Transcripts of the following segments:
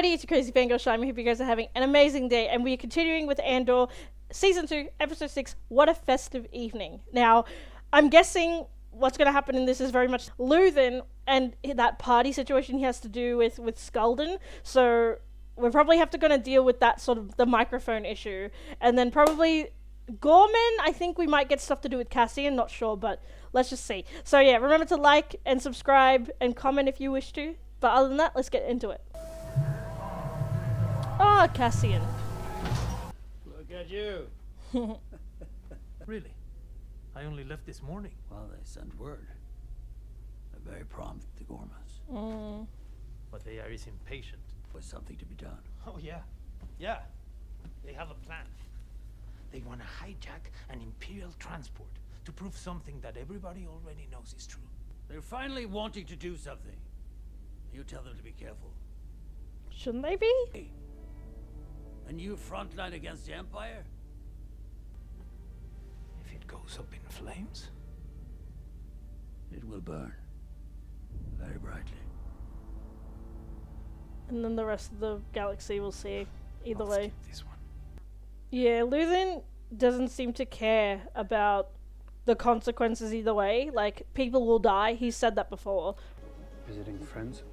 everybody, it's your crazy fangirl Shime. I hope you guys are having an amazing day, and we're continuing with Andor, Season 2, Episode 6, What a Festive Evening. Now, I'm guessing what's going to happen in this is very much Luthen and that party situation he has to do with Skulden, so we'll probably have to going to deal with that sort of the microphone issue, and then probably Gorman, I think we might get stuff to do with Cassian, not sure, but let's just see. So yeah, remember to like and subscribe and comment if you wish to, but other than that, let's get into it. Ah, Cassian. Look at you. Really? I only left this morning. Well, they sent word. They're very prompt, the Gormas. But they are impatient. With something to be done. Oh yeah. Yeah. They have a plan. They want to hijack an Imperial transport to prove something that everybody already knows is true. They're finally wanting to do something. You tell them to be careful. Shouldn't they be? Hey, a new front line against the Empire? If it goes up in flames? It will burn. Very brightly. And then the rest of the galaxy will see. Either I'll way. skip this one. Yeah, Luthen doesn't seem to care about the consequences either way. Like, people will die. He's said that before. Visiting friends?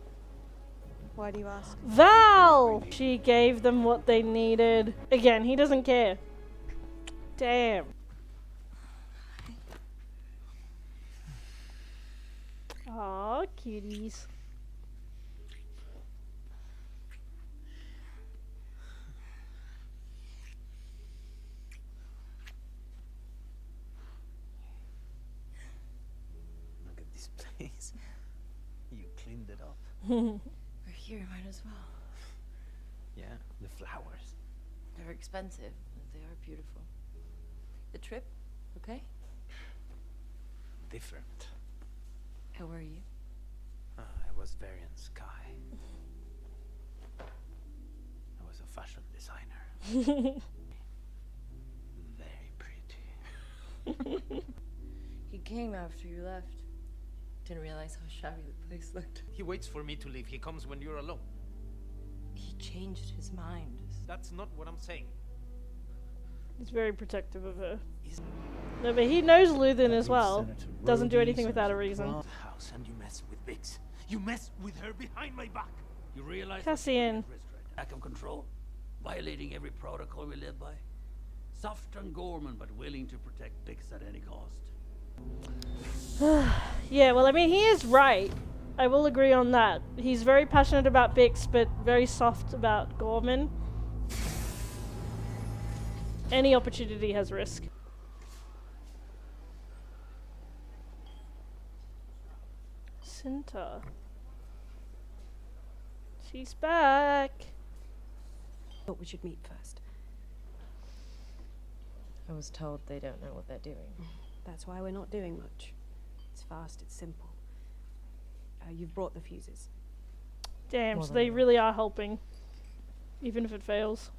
Why do you ask? Val! She gave them what they needed. Again, he doesn't care. Damn. Aw, cuties. Look at this place. You cleaned it up. We're here, might as well. Yeah, the flowers. They're expensive, but they are beautiful. The trip, okay? Different. How were you? I was very in sky. I was a fashion designer. Very pretty. He came after you left. Didn't realize how shabby the place looked. He waits for me to leave. He comes when you're alone. He changed his mind. That's not what I'm saying. He's very protective of her. No, but he knows Luthen as well. Doesn't do anything without a reason. The house, and you mess with Biggs. You mess with her behind my back. You realize Cassian. lack of control, violating every protocol we live by. Soft and Gorman, but willing to protect Bix at any cost. Yeah, well, I mean, he is right. I will agree on that. He's very passionate about Bix, but very soft about Gorman. Any opportunity has risk. Cinta. She's back. Thought we should meet first. I was told they don't know what they're doing. That's why we're not doing much. It's fast, it's simple. You've brought the fuses. Damn, More so than they enough. really are helping. Even if it fails.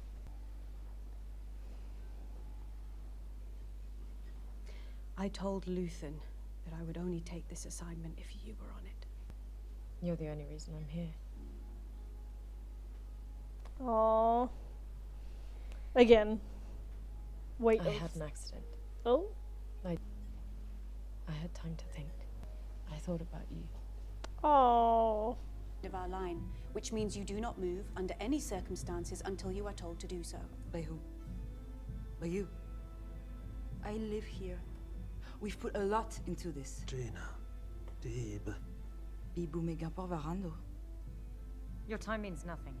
I told Luthen that I would only take this assignment if you were on it. You're the only reason I'm here. Aww. Again. Wait. I had an accident. Oh? I had time to think. I thought about you. Oh. Of our line, which means you do not move under any circumstances until you are told to do so. By who? By you? I live here. We've put a lot into this. Gina. Dib. Bibu Megapor Varando. Your time means nothing.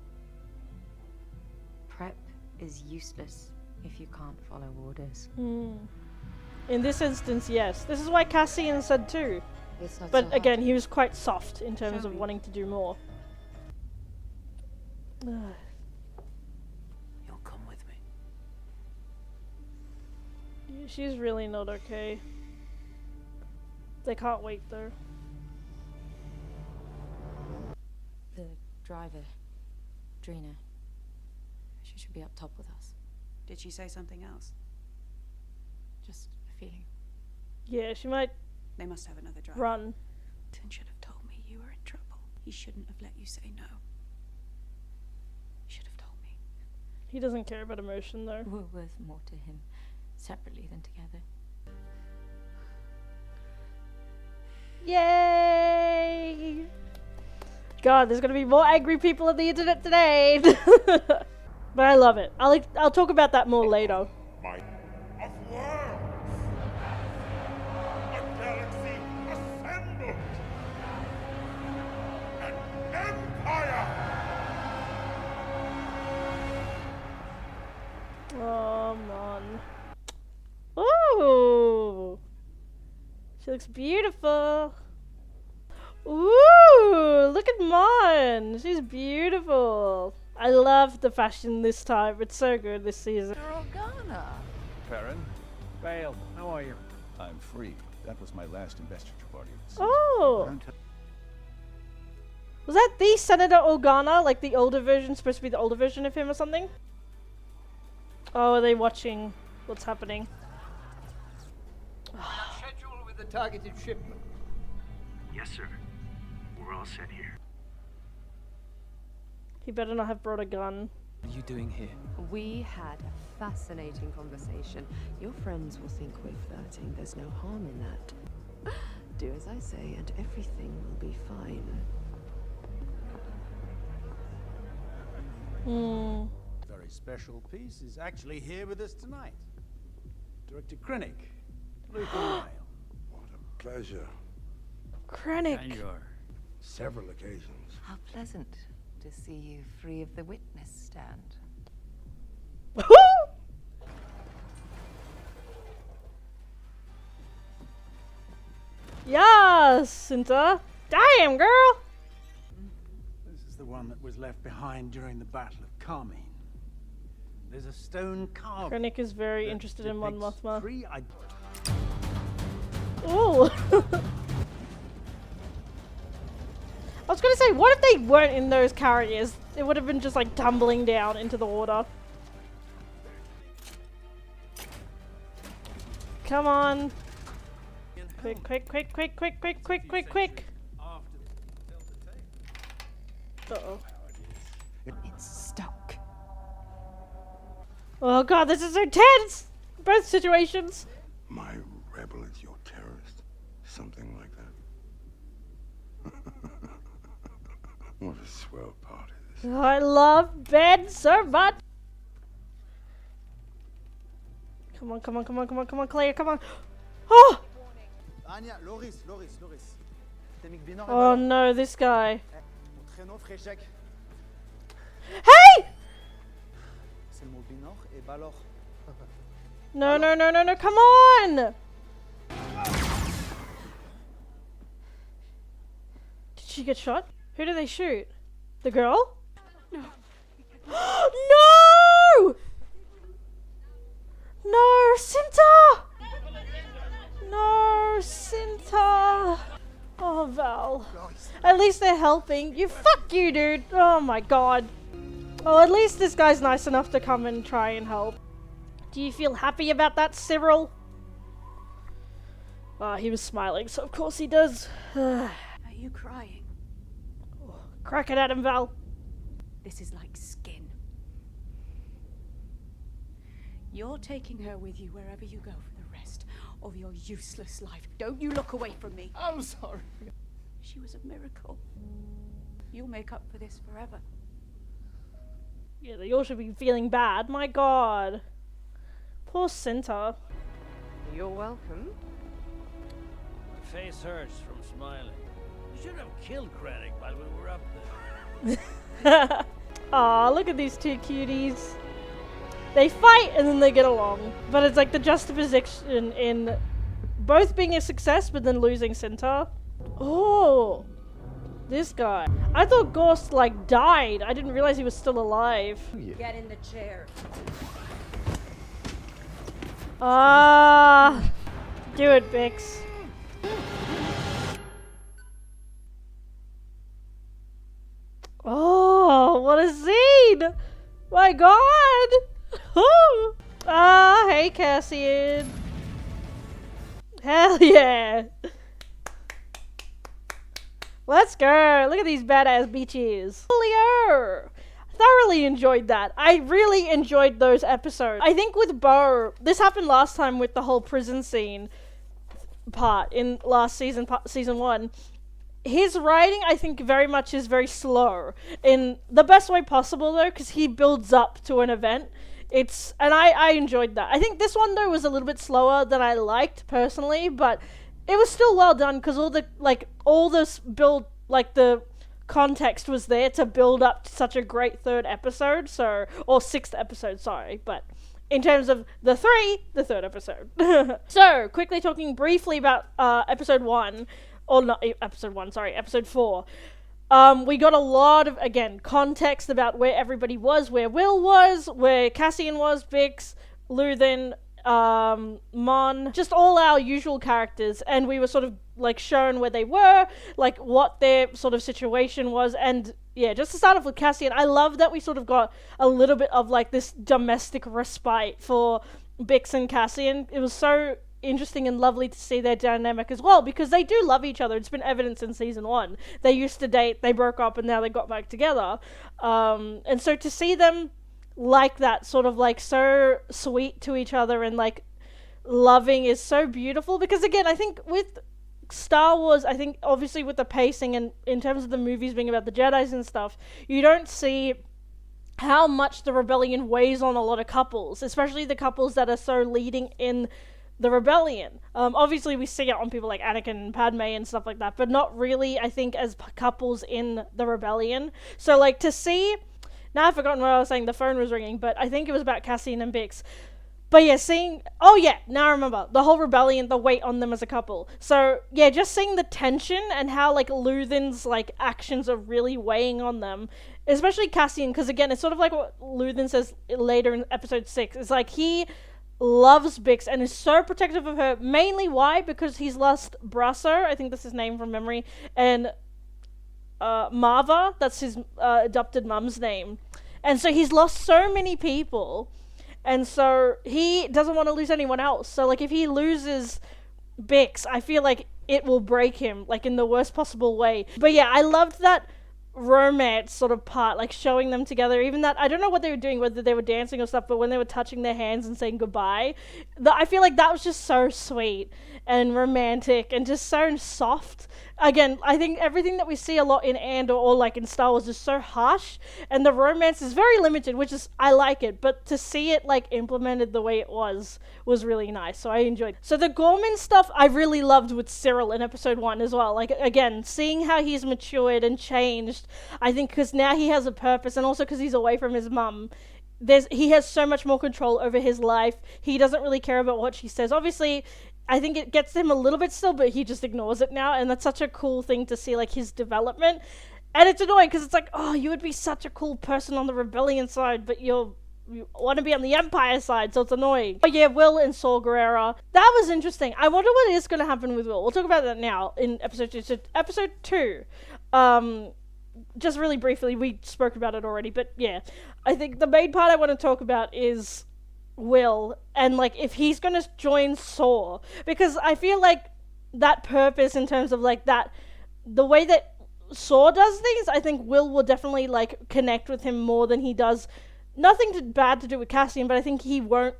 Prep is useless if you can't follow orders. In this instance, yes. This is why Cassian said too. It's not But so hard. again, he was quite soft in terms Show of me. wanting to do more. You'll come with me. Yeah, she's really not okay. They can't wait though. The driver, Drina, she should be up top with us. Did she say something else? Just a feeling. Yeah, she might They must have another driver. run. Luthen should have told me you were in trouble. He shouldn't have let you say no. He doesn't care about emotion though. We're worth more to him separately than together. Yay! God, there's gonna be more angry people on the internet today. But I love it. I'll talk about that more later. Might of worlds! A galaxy assembled! An empire! Oh man. Ooh! She looks beautiful. Ooh! Look at Mon! She's beautiful. I love the fashion this time. It's so good this season. Organa. Perrin, Vale, how are you? I'm free. That was my last investiture party. Oh! Was that the Senator Organa? Like the older version? Supposed to be the older version of him or something? Oh, are they watching what's happening? Schedule with the targeted shipment. Yes, sir. We're all set here. He better not have brought a gun. What are you doing here? We had a fascinating conversation. Your friends will think we're flirting. There's no harm in that. Do as I say and everything will be fine. Very special piece is actually here with us tonight. Director Krennic, Luthen Ryle. What a pleasure. Krennic. Andor. Several occasions. How pleasant to see you free of the witness stand. Yes, Cinta. Damn, girl. This is the one that was left behind during the Battle of Carmine. There's a stone carving. Krennic is very that interested in Mon depicts Mothma. three Ooh. I was gonna say, what if they weren't in those carriers? It would have been just like tumbling down into the water. Come on. Quick, quick, quick, quick, quick, quick, quick, quick, quick. Uh-oh. It's stuck. Oh god, this is so tense! Both situations. My rebel is your terrorist. Something like that. What a swell party this is. I love Ben so much. Come on, come on, come on, come on, come on, Claire, come on. Oh! Anya, Loris. Oh no, this guy. Hey! Hey! No, no, no, no, no, come on! Did she get shot? Who did they shoot? The girl? No. No! No, Cinta! No, Cinta! Oh, Val. At least they're helping. Fuck you, dude. Oh my god. Oh, at least this guy's nice enough to come and try and help. Do you feel happy about that, Cyril? He was smiling, so of course he does. Are you crying? Crack it at him, Val. This is like skin. You're taking her with you wherever you go for the rest of your useless life. Don't you look away from me. I'm sorry. She was a miracle. You'll make up for this forever. Yeah, they all should be feeling bad. My god. Poor Cinta. You're welcome. My face hurts from smiling. We should have killed Krennic while we were up there. Aw, look at these two cuties. They fight and then they get along. But it's like the juxtaposition in both being a success but then losing Cinta. Oh, this guy. I thought Ghost like died. I didn't realize he was still alive. Get in the chair. Ah, do it, Bix. Oh, what a scene! My god! Ah, hey Cassian. Hell yeah! Let's go! Look at these badass beaches. Leo! thoroughly enjoyed that. I really enjoyed those episodes. I think with Bo, this happened last time with the whole prison scene part in last season, season 1. His writing, I think, very much is very slow in the best way possible, though, because he builds up to an event. And I enjoyed that. I think this one, though, was a little bit slower than I liked personally, but it was still well done because all this build, like the context was there to build up to such a great third episode, or sixth episode, sorry, but in terms of the third episode. So, quickly talking briefly about episode 1. Or not episode 1, sorry, episode 4. We got a lot of, again, context about where everybody was, where Will was, where Cassian was, Bix, Luthen, Mon, just all our usual characters, and we were sort of, like, shown where they were, like, what their sort of situation was, and, yeah, just to start off with Cassian, I love that we sort of got a little bit of, like, this domestic respite for Bix and Cassian. It was so interesting and lovely to see their dynamic as well, because they do love each other. It's been evidence in season 1. They used to date, they broke up, and now they got back together. And so to see them like that, sort of like so sweet to each other and like loving, is so beautiful. Because again, I think with Star Wars, I think obviously with the pacing and in terms of the movies being about the Jedis and stuff, you don't see how much the rebellion weighs on a lot of couples, especially the couples that are so leading in the rebellion. Obviously we see it on people like Anakin and Padme and stuff like that, but not really, I think, as couples in the rebellion. So like to see, now I've forgotten what I was saying, the phone was ringing, but I think it was about Cassian and Bix. But yeah, now I remember, the whole rebellion, the weight on them as a couple. So yeah, just seeing the tension and how like Luthen's like actions are really weighing on them, especially Cassian, because again, it's sort of like what Luthen says later in episode 6. It's like he loves Bix and is so protective of her, mainly why? Because he's lost Brasso, I think that's his name from memory, and Marva, that's his adopted mum's name. And so he's lost so many people, and so he doesn't want to lose anyone else. So like if he loses Bix, I feel like it will break him, like in the worst possible way. But yeah, I loved that romance sort of part, like showing them together, even that, I don't know what they were doing, whether they were dancing or stuff, but when they were touching their hands and saying goodbye, I feel like that was just so sweet and romantic and just so soft. Again, I think everything that we see a lot in Andor or like in Star Wars is so harsh, and the romance is very limited, which is, I like it, but to see it like implemented the way it was really nice, so I enjoyed it. So the Gorman stuff I really loved with Cyril in episode 1 as well, like again, seeing how he's matured and changed, I think because now he has a purpose, and also because he's away from his mum, he has so much more control over his life. He doesn't really care about what she says. Obviously, I think it gets him a little bit still, but he just ignores it now, and that's such a cool thing to see, like, his development. And it's annoying, because it's like, oh, you would be such a cool person on the rebellion side, but you want to be on the Empire side, so it's annoying. But yeah, Will and Saw Gerrera, that was interesting. I wonder what is going to happen with Will. We'll talk about that now in episode 2. So episode 2, just really briefly, we spoke about it already, but yeah, I think the main part I want to talk about is Will, and like if he's gonna join Saw, because I feel like that purpose in terms of like that, the way that Saw does things, I think will definitely like connect with him more than he does. Nothing bad to do with Cassian, but I think he won't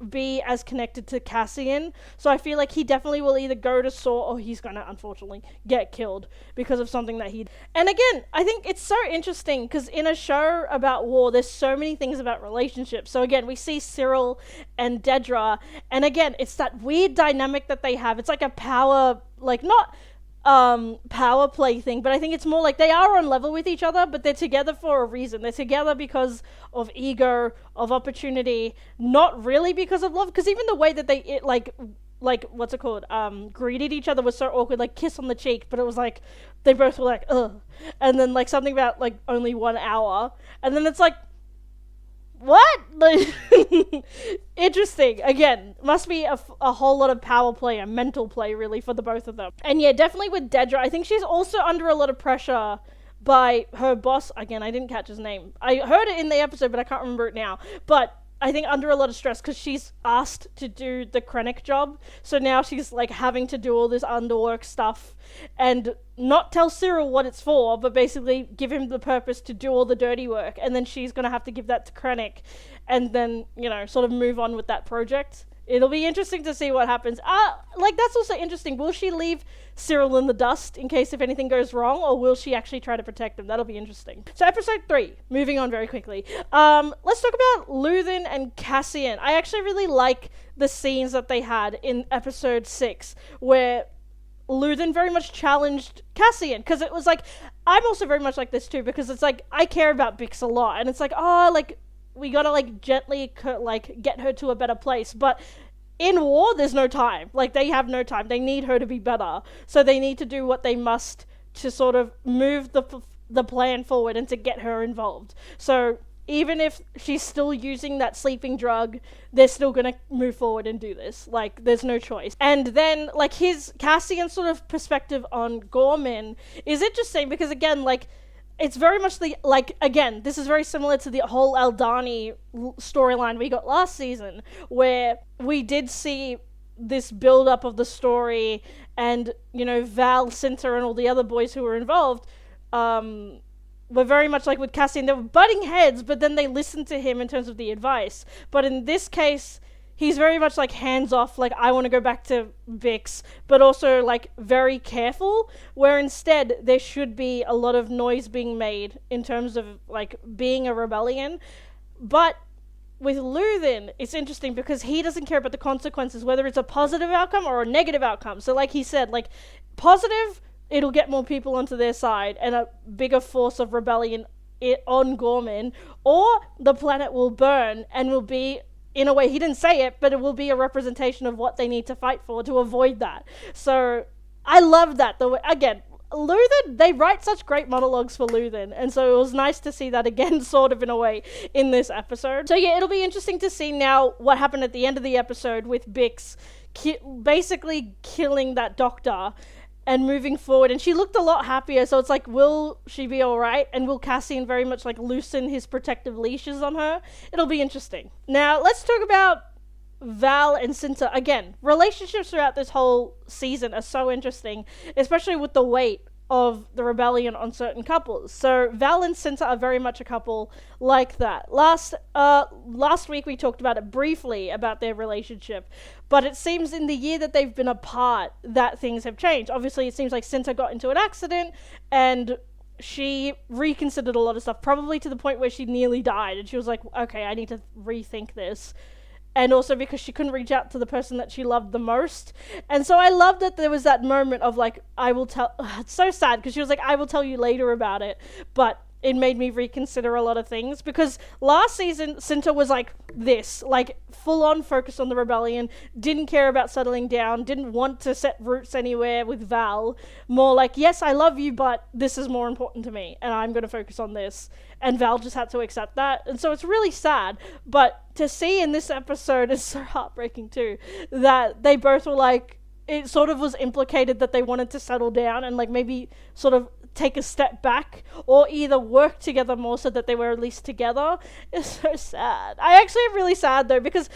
be as connected to Cassian, so I feel like he definitely will either go to Saw or he's gonna unfortunately get killed because of something that he. And again, I think it's so interesting because in a show about war, there's so many things about relationships. So again, we see Cyril and Dedra, and again, it's that weird dynamic that they have. It's like a power, like not power play thing, but I think it's more like they are on level with each other, but they're together for a reason. They're together because of ego, of opportunity, not really because of love, because even the way that they like what's it called, greeted each other was so awkward, like kiss on the cheek, but it was like they both were like ugh, and then like something about like only 1 hour, and then it's like what? Like, interesting. Again, must be a whole lot of power play and mental play, really, for the both of them. And yeah, definitely with Dedra, I think she's also under a lot of pressure by her boss. Again, I didn't catch his name. I heard it in the episode, but I can't remember it now. But I think, under a lot of stress because she's asked to do the Krennic job. So now she's like having to do all this underwork stuff and not tell Cyril what it's for, but basically give him the purpose to do all the dirty work. And then she's going to have to give that to Krennic and then, you know, sort of move on with that project. It'll be interesting to see what happens. Like, that's also interesting. Will she leave Cyril in the dust in case if anything goes wrong, or will she actually try to protect him? That'll be interesting. So episode 3, moving on very quickly. Let's talk about Luthen and Cassian. I actually really like the scenes that they had in episode 6, where Luthen very much challenged Cassian, because it was like, I'm also very much like this too, because it's like, I care about Bix a lot, and it's like, oh, like, we gotta, like, gently, like, get her to a better place, but in war, there's no time. Like, they have no time. They need her to be better, so they need to do what they must to sort of move the plan forward and to get her involved. So, even if she's still using that sleeping drug, they're still gonna move forward and do this. Like, there's no choice. And then, like, his Cassian's sort of perspective on Gorman is interesting, because, again, like, it's very much the, like, again, this is very similar to the whole Aldani storyline we got last season, where we did see this build-up of the story, and, you know, Val, Cinta, and all the other boys who were involved, were very much like with Cassian. They were butting heads, but then they listened to him in terms of the advice. But in this case, he's very much like hands off, like, I want to go back to Bix, but also like very careful, where instead there should be a lot of noise being made in terms of like being a rebellion. But with Luthen, it's interesting because he doesn't care about the consequences, whether it's a positive outcome or a negative outcome. So like he said, like, positive, it'll get more people onto their side and a bigger force of rebellion on Gorman, or the planet will burn and will be, in a way, he didn't say it, but it will be a representation of what they need to fight for to avoid that. So I love that. Again, Luthen, they write such great monologues for Luthen, and so it was nice to see that again, sort of in a way, in this episode. So yeah, it'll be interesting to see now what happened at the end of the episode with Bix basically killing that doctor and moving forward, and she looked a lot happier, so it's like, will she be alright, and will Cassian very much like loosen his protective leashes on her? It'll be interesting. Now, let's talk about Val and Cinta. Again, relationships throughout this whole season are so interesting, especially with the weight of the rebellion on certain couples. So Val and Cinta are very much a couple like that. Last week we talked about it briefly, about their relationship, but it seems in the year that they've been apart that things have changed. Obviously, it seems like Cinta got into an accident and she reconsidered a lot of stuff, probably to the point where she nearly died, and she was like, okay, I need to rethink this. And also because she couldn't reach out to the person that she loved the most. And so I love that there was that moment of like, I will tell, it's so sad because she was like, I will tell you later about it, but it made me reconsider a lot of things, because last season Cinta was like this, like full on focused on the rebellion, didn't care about settling down, didn't want to set roots anywhere with Val, more like, yes, I love you, but this is more important to me and I'm going to focus on this. And Val just had to accept that, and so it's really sad. But to see in this episode is so heartbreaking too, that they both were like, it sort of was implicated that they wanted to settle down and like maybe sort of take a step back, or either work together more so that they were at least together. It's so sad. I actually am really sad though, because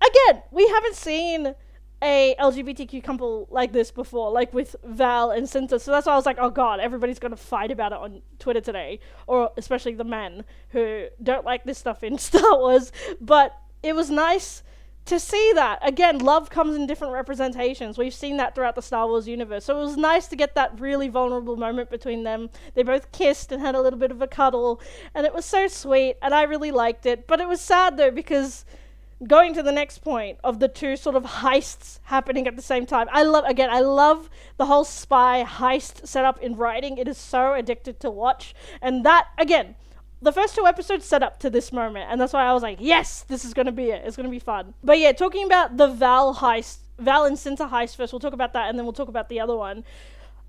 again, we haven't seen a LGBTQ couple like this before, like with Val and Cinta. So that's why I was like, oh god, everybody's gonna fight about it on Twitter today, or especially the men who don't like this stuff in Star Wars. But it was nice to see that. Again, love comes in different representations. We've seen that throughout the Star Wars universe. So it was nice to get that really vulnerable moment between them. They both kissed and had a little bit of a cuddle, and it was so sweet, and I really liked it. But it was sad though, because going to the next point of the two sort of heists happening at the same time. I love the whole spy heist setup in writing. It is so addictive to watch. And that, again, the first 2 episodes set up to this moment, and that's why I was like, yes, this is going to be it. It's going to be fun. But yeah, talking about the Val and Cinta heist first, we'll talk about that, and then we'll talk about the other one.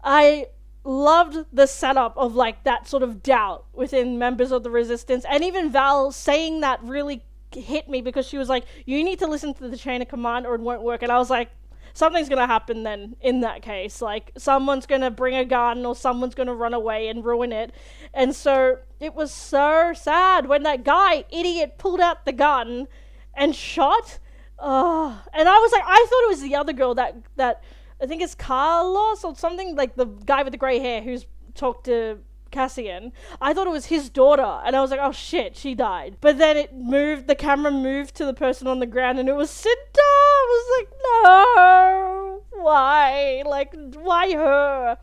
I loved the setup of like that sort of doubt within members of the Resistance, and even Val saying that really hit me, because she was like, you need to listen to the chain of command or it won't work. And I was like, something's gonna happen then in that case, like someone's gonna bring a gun or someone's gonna run away and ruin it. And so it was so sad when that idiot pulled out the gun and shot. And I was like, I thought it was the other girl that I think it's Carlos or something, like the guy with the grey hair who's talked to Cassian. I thought it was his daughter, and I was like, oh shit, she died. But then the camera moved to the person on the ground, and it was Cinta. I was like, no, why? Like, why her?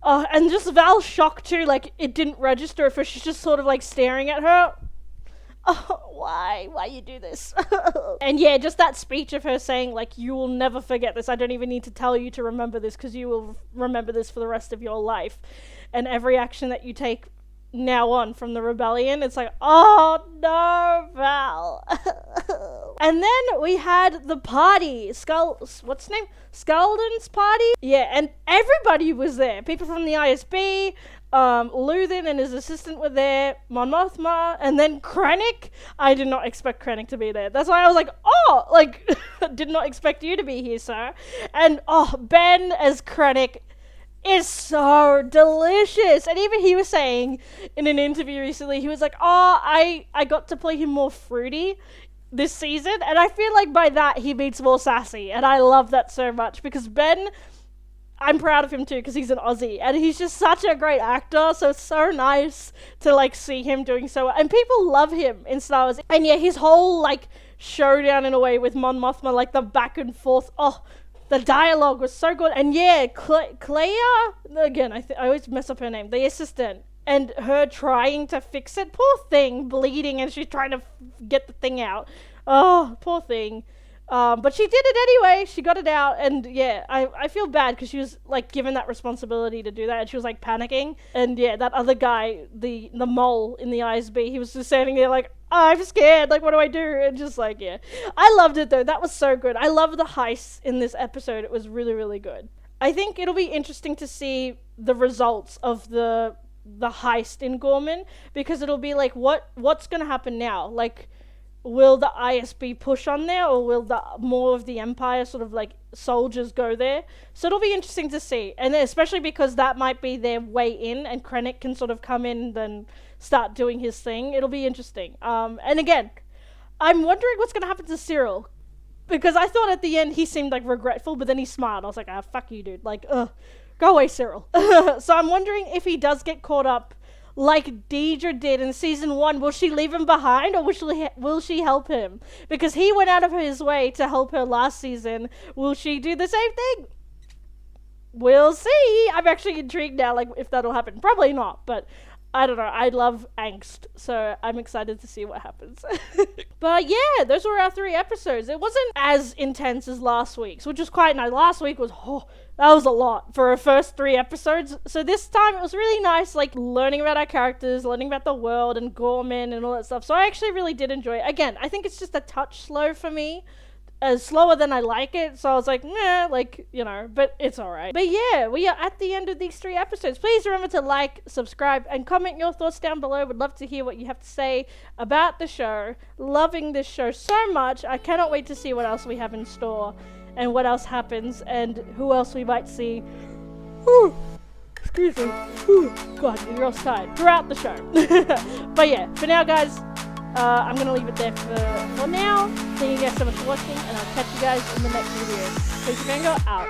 And just Val's shock too, like, it didn't register at first. She's just sort of like staring at her. Oh, why you do this? And yeah, just that speech of her saying, like, you will never forget this. I don't even need to tell you to remember this, because you will remember this for the rest of your life. And every action that you take now on from the rebellion, it's like, oh no, Val. And then we had the party, what's the name? Skulden's party? Yeah, and everybody was there. People from the ISB, Luthen and his assistant were there, Mon Mothma, and then Krennic. I did not expect Krennic to be there. That's why I was like, oh, like, did not expect you to be here, sir. And, oh, Ben as Krennic is so delicious. And even he was saying in an interview recently, he was like, oh, I got to play him more fruity this season, and I feel like by that he means more sassy, and I love that so much, because Ben, I'm proud of him too, because he's an Aussie, and he's just such a great actor, so it's so nice to, like, see him doing so well. And people love him in Star Wars. And yeah, his whole, like, showdown in a way with Mon Mothma, like, the back and forth, oh, the dialogue was so good. And yeah, Clea, again, I always mess up her name, the assistant, and her trying to fix it, poor thing, bleeding, and she's trying to get the thing out. Oh, poor thing. But she did it anyway. She got it out, and yeah, I feel bad, because she was, like, given that responsibility to do that, and she was, like, panicking. And yeah, that other guy, the mole in the ISB, he was just standing there like, oh, I'm scared, like, what do I do? And just like, yeah. I loved it though. That was so good. I love the heists in this episode. It was really, really good. I think it'll be interesting to see the results of the heist in Gorman, because it'll be like, what's gonna happen now? Like, will the ISB push on there, or will more of the Empire sort of, like, soldiers go there? So it'll be interesting to see, and especially because that might be their way in, and Krennic can sort of come in and then start doing his thing. It'll be interesting. And again, I'm wondering what's gonna happen to Cyril, because I thought at the end he seemed, like, regretful, but then he smiled. I was like, ah, fuck you, dude. Like, go away, Cyril. So I'm wondering if he does get caught up like Deidre did in season 1. Will she leave him behind, or will she help him? Because he went out of his way to help her last season. Will she do the same thing? We'll see. I'm actually intrigued now, like, if that'll happen. Probably not, but I don't know. I love angst, so I'm excited to see what happens. But yeah, those were our 3 episodes. It wasn't as intense as last week's, which was quite nice. Last week was, that was a lot for our first 3 episodes. So this time it was really nice, like, learning about our characters, learning about the world and Gorman and all that stuff. So I actually really did enjoy it. Again, I think it's just a touch slow for me. Slower than I like it, so I was like, meh, like, you know, but it's alright. But yeah, we are at the end of these 3 episodes. Please remember to like, subscribe, and comment your thoughts down below. Would love to hear what you have to say about the show. Loving this show so much. I cannot wait to see what else we have in store, and what else happens, and who else we might see. Whew. Excuse me. Whew. God, you're all tired throughout the show. But yeah, for now, guys, I'm going to leave it there for now. Thank you guys so much for watching, and I'll catch you guys in the next video. Peace, Mango, out.